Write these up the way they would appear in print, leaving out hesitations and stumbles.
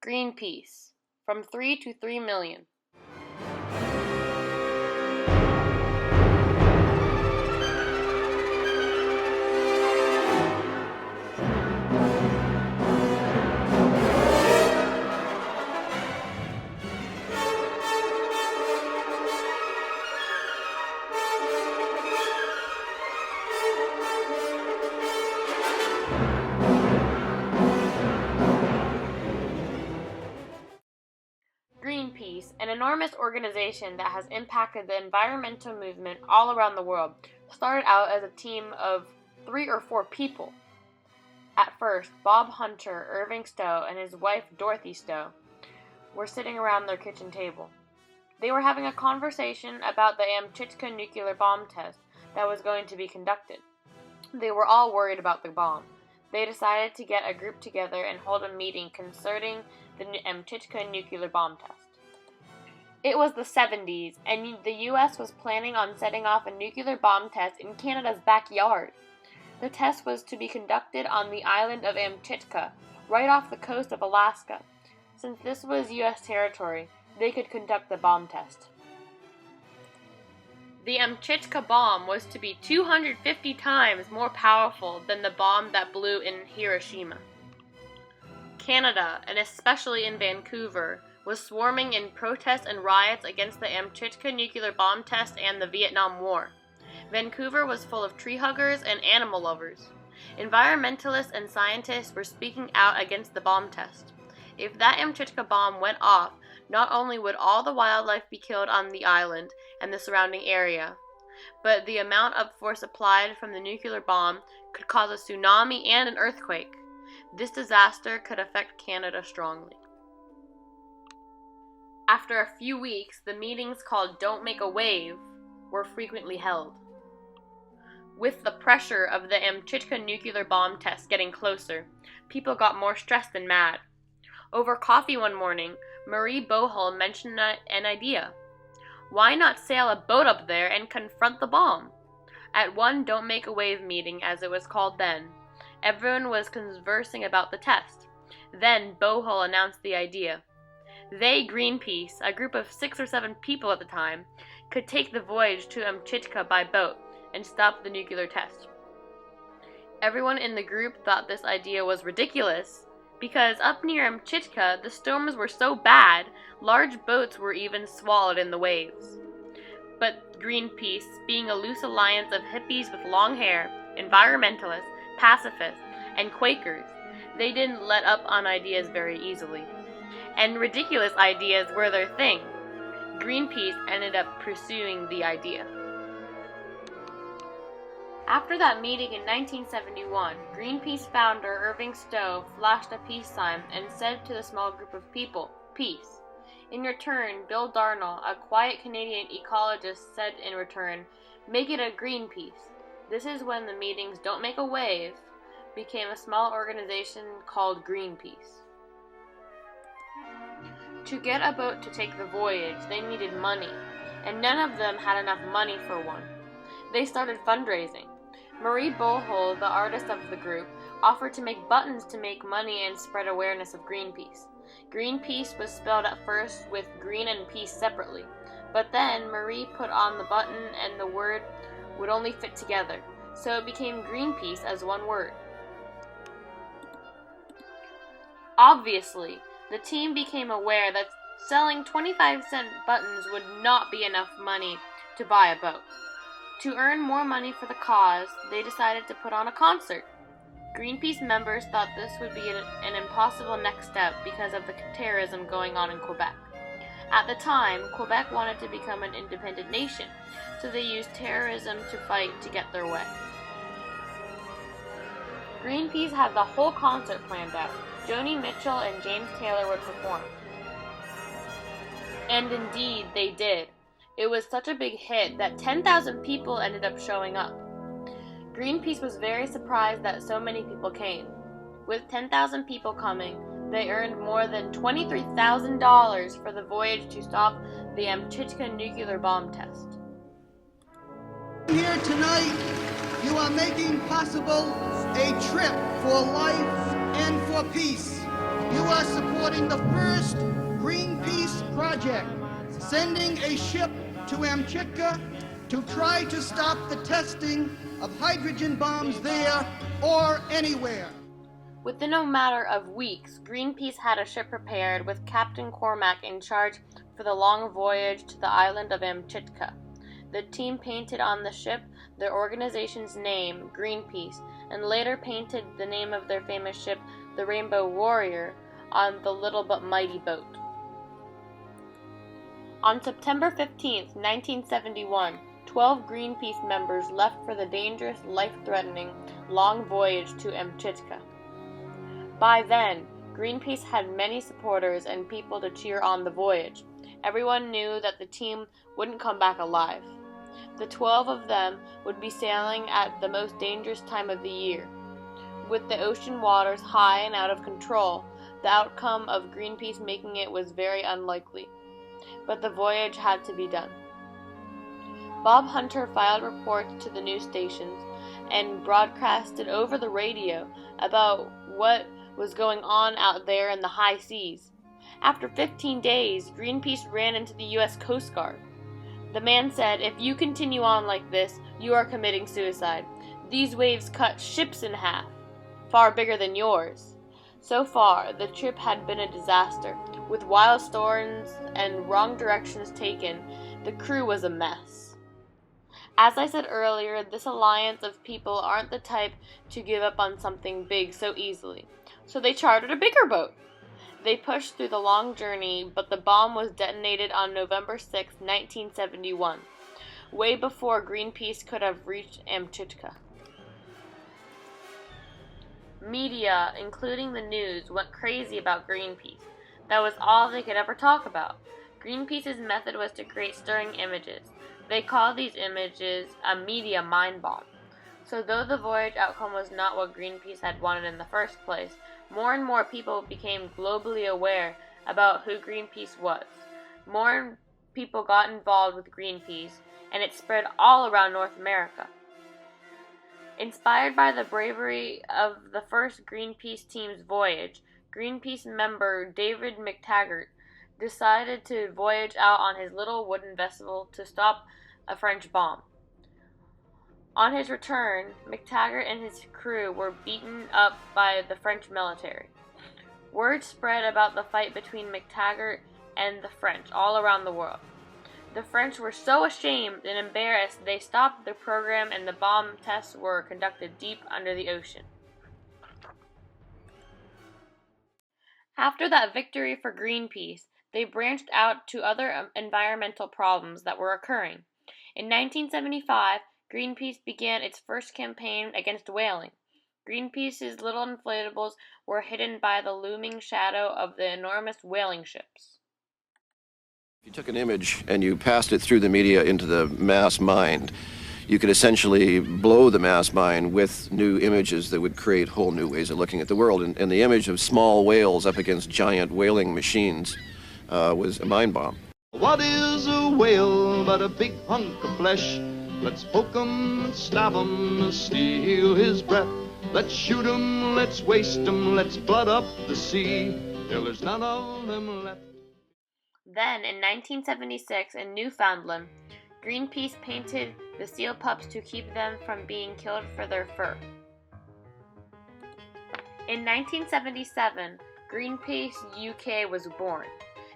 Greenpeace, from 3 to 3 million. Greenpeace, an enormous organization that has impacted the environmental movement all around the world, started out as a team of 3 or 4 people. At first, Bob Hunter, Irving Stowe, and his wife Dorothy Stowe were sitting around their kitchen table. They were having a conversation about the Amchitka nuclear bomb test that was going to be conducted. They were all worried about the bomb. They decided to get a group together and hold a meeting concerning the Amchitka nuclear bomb test. It was the 70s, and the U.S. was planning on setting off a nuclear bomb test in Canada's backyard. The test was to be conducted on the island of Amchitka, right off the coast of Alaska. Since this was U.S. territory, they could conduct the bomb test. The Amchitka bomb was to be 250 times more powerful than the bomb that blew in Hiroshima. Canada, and especially in Vancouver, was swarming in protests and riots against the Amchitka nuclear bomb test and the Vietnam War. Vancouver was full of tree huggers and animal lovers. Environmentalists and scientists were speaking out against the bomb test. If that Amchitka bomb went off, not only would all the wildlife be killed on the island and the surrounding area, but the amount of force applied from the nuclear bomb could cause a tsunami and an earthquake. This disaster could affect Canada strongly. After a few weeks, the meetings called Don't Make a Wave were frequently held. With the pressure of the Amchitka nuclear bomb test getting closer, people got more stressed than mad. Over coffee one morning, Marie Bohol mentioned an idea. Why not sail a boat up there and confront the bomb? At one Don't Make a Wave meeting, as it was called then, everyone was conversing about the test. Then Bohol announced the idea. They, Greenpeace, a group of 6 or 7 people at the time, could take the voyage to Amchitka by boat and stop the nuclear test. Everyone in the group thought this idea was ridiculous because up near Amchitka the storms were so bad, large boats were even swallowed in the waves. But Greenpeace, being a loose alliance of hippies with long hair, environmentalists, pacifists, and Quakers, they didn't let up on ideas very easily. And ridiculous ideas were their thing. Greenpeace ended up pursuing the idea. After that meeting in 1971, Greenpeace founder Irving Stowe flashed a peace sign and said to the small group of people, "Peace." In return, Bill Darnall, a quiet Canadian ecologist, said in return, "Make it a Greenpeace." This is when the meetings Don't Make a Wave became a small organization called Greenpeace. To get a boat to take the voyage, they needed money, and none of them had enough money for one. They started fundraising. Marie Bohol, the artist of the group, offered to make buttons to make money and spread awareness of Greenpeace. Greenpeace was spelled at first with green and peace separately, but then Marie put on the button and the word would only fit together, so it became Greenpeace as one word. Obviously, the team became aware that selling 25-cent buttons would not be enough money to buy a boat. To earn more money for the cause, they decided to put on a concert. Greenpeace members thought this would be an impossible next step because of the terrorism going on in Quebec. At the time, Quebec wanted to become an independent nation, so they used terrorism to fight to get their way. Greenpeace had the whole concert planned out. Joni Mitchell and James Taylor would perform. And indeed, they did. It was such a big hit that 10,000 people ended up showing up. Greenpeace was very surprised that so many people came. With 10,000 people coming, they earned more than $23,000 for the voyage to stop the Amchitka nuclear bomb test. Here tonight, you are making possible a trip for life and for peace. you are supporting the first Greenpeace project, sending a ship to Amchitka to try to stop the testing of hydrogen bombs there or anywhere. Within a matter of weeks, Greenpeace had a ship prepared with Captain Cormack in charge for the long voyage to the island of Amchitka. The team painted on the ship their organization's name, Greenpeace, and later painted the name of their famous ship, the Rainbow Warrior, on the little but mighty boat. On September 15, 1971, 12 Greenpeace members left for the dangerous, life-threatening, long voyage to Amchitka. By then, Greenpeace had many supporters and people to cheer on the voyage. Everyone knew that the team wouldn't come back alive. The 12 of them would be sailing at the most dangerous time of the year. With the ocean waters high and out of control, the outcome of Greenpeace making it was very unlikely. But the voyage had to be done. Bob Hunter filed reports to the news stations and broadcasted over the radio about what was going on out there in the high seas. After 15 days, Greenpeace ran into the U.S. Coast Guard. The man said, "If you continue on like this, you are committing suicide. These waves cut ships in half, far bigger than yours." So far, the trip had been a disaster. With wild storms and wrong directions taken, the crew was a mess. As I said earlier, this alliance of people aren't the type to give up on something big so easily. So they chartered a bigger boat. They pushed through the long journey, but the bomb was detonated on November 6, 1971, way before Greenpeace could have reached Amchitka. Media, including the news, went crazy about Greenpeace. That was all they could ever talk about. Greenpeace's method was to create stirring images. They called these images a media mind bomb. So though the voyage outcome was not what Greenpeace had wanted in the first place, more and more people became globally aware about who Greenpeace was. More people got involved with Greenpeace, and it spread all around North America. Inspired by the bravery of the first Greenpeace team's voyage, Greenpeace member David McTaggart decided to voyage out on his little wooden vessel to stop a French bomb. On his return, McTaggart and his crew were beaten up by the French military. Word spread about the fight between McTaggart and the French all around the world. The French were so ashamed and embarrassed they stopped the program, and the bomb tests were conducted deep under the ocean. After that victory for Greenpeace, they branched out to other environmental problems that were occurring. In 1975, Greenpeace began its first campaign against whaling. Greenpeace's little inflatables were hidden by the looming shadow of the enormous whaling ships. If you took an image and you passed it through the media into the mass mind, you could essentially blow the mass mind with new images that would create whole new ways of looking at the world. And the image of small whales up against giant whaling machines was a mind bomb. What is a whale but a big hunk of flesh? Let's poke him, stab him, steal his breath. Let's shoot him, let's waste him, let's flood up the sea till there's none of them left. Then, in 1976, in Newfoundland, Greenpeace painted the seal pups to keep them from being killed for their fur. In 1977, Greenpeace UK was born.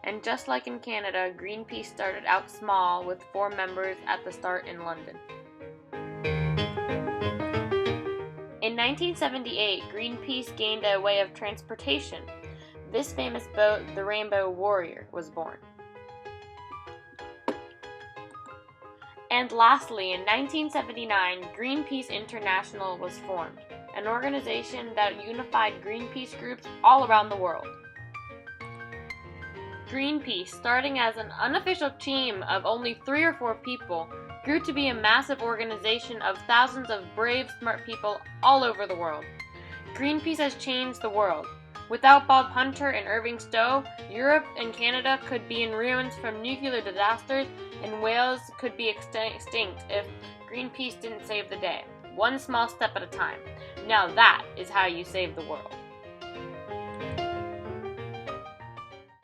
And just like in Canada, Greenpeace started out small with 4 members at the start in London. In 1978, Greenpeace gained a way of transportation. This famous boat, the Rainbow Warrior, was born. And lastly, in 1979, Greenpeace International was formed, an organization that unified Greenpeace groups all around the world. Greenpeace, starting as an unofficial team of only 3 or 4 people, grew to be a massive organization of thousands of brave, smart people all over the world. Greenpeace has changed the world. Without Bob Hunter and Irving Stowe, Europe and Canada could be in ruins from nuclear disasters, and whales could be extinct if Greenpeace didn't save the day. One small step at a time. Now that is how you save the world.